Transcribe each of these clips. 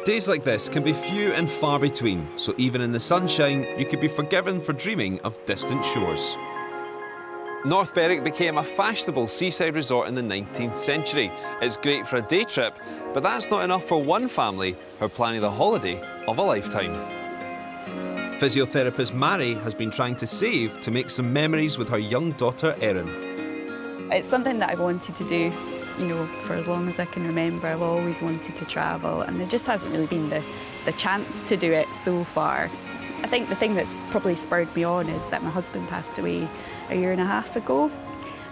Days like this can be few and far between, so even in the sunshine, you could be forgiven for dreaming of distant shores. North Berwick became a fashionable seaside resort in the 19th century. It's great for a day trip, but that's not enough for one family who are planning the holiday of a lifetime. Physiotherapist Mairi has been trying to save to make some memories with her young daughter Erin. It's something that I've wanted to do, you know, for as long as I can remember. I've always wanted to travel, and there just hasn't really been the chance to do it so far. I think the thing that's probably spurred me on is that my husband passed away a year and a half ago,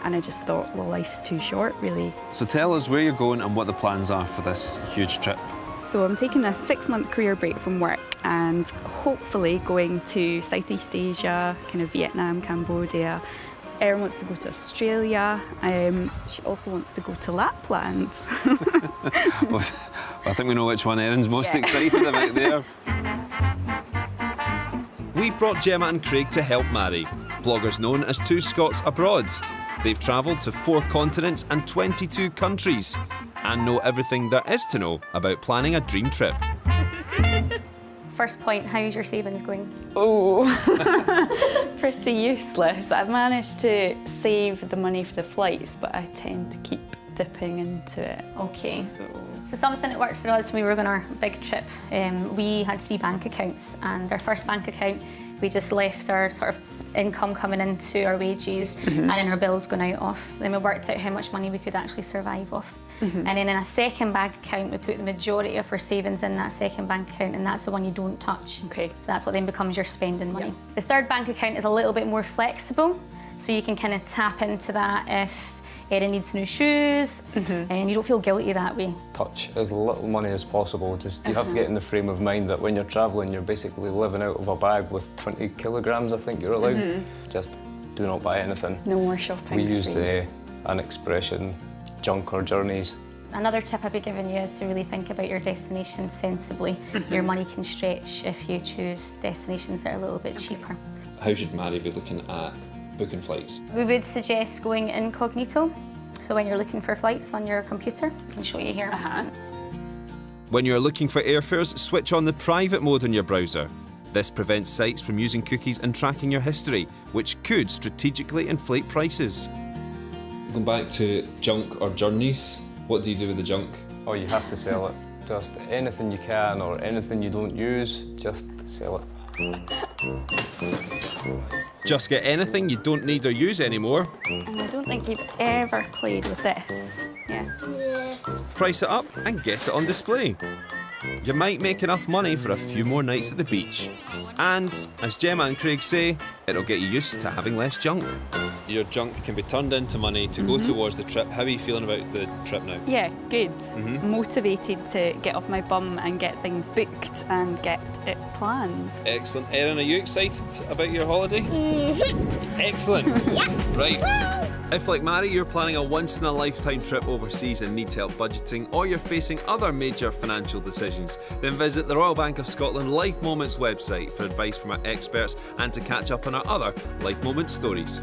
and I just thought, well, life's too short, really. So tell us where you're going and what the plans are for this huge trip. So I'm taking a 6-month career break from work and hopefully going to Southeast Asia, kind of Vietnam, Cambodia. Erin wants to go to Australia. She also wants to go to Lapland. Well, I think we know which one Erin's most excited about there. We've brought Gemma and Craig to help Mairi, bloggers known as Two Scots Abroad. They've travelled to 4 continents and 22 countries and know everything there is to know about planning a dream trip. First point, how's your savings going? Oh, pretty useless. I've managed to save the money for the flights, but I tend to keep dipping into it. Okay. So something that worked for us when we were on our big trip, we had 3 bank accounts, and our first bank account, we just left our sort of income coming into our wages and then our bills going out off. Then we worked out how much money we could actually survive off. And then in a second bank account, we put the majority of our savings in that second bank account, and that's the one you don't touch. Okay. So that's what then becomes your spending money. The third bank account is a little bit more flexible, so you can kind of tap into that if Erin needs new shoes, and you don't feel guilty that way. Touch as little money as possible. Just you have to get in the frame of mind that when you're travelling, you're basically living out of a bag with 20 kilograms, I think you're allowed. Just do not buy anything. No more shopping. We used an expression, junk or journeys. Another tip I'd be giving you is to really think about your destination sensibly. Your money can stretch if you choose destinations that are a little bit cheaper. How should Mairi be looking at booking flights? We would suggest going incognito. So when you're looking for flights on your computer, I can show you here. When you're looking for airfares, switch on the private mode in your browser. This prevents sites from using cookies and tracking your history, which could strategically inflate prices. Going back to junk or journeys, what do you do with the junk? Oh, you have to sell it. Just anything you can or anything you don't use, just sell it. Just get anything you don't need or use anymore. And I don't think you've ever played with this. Yeah. Price it up and get it on display. You might make enough money for a few more nights at the beach. And, as Gemma and Craig say, it'll get you used to having less junk. Your junk can be turned into money to go towards the trip. How are you feeling about the trip now? Yeah, good. Motivated to get off my bum and get things booked and get it planned. Excellent. Erin, are you excited about your holiday? Excellent. Yeah. Right. If, like Mairi, you're planning a once-in-a-lifetime trip overseas and need help budgeting, or you're facing other major financial decisions, then visit the Royal Bank of Scotland Life Moments website for advice from our experts and to catch up on our other Life Moments stories.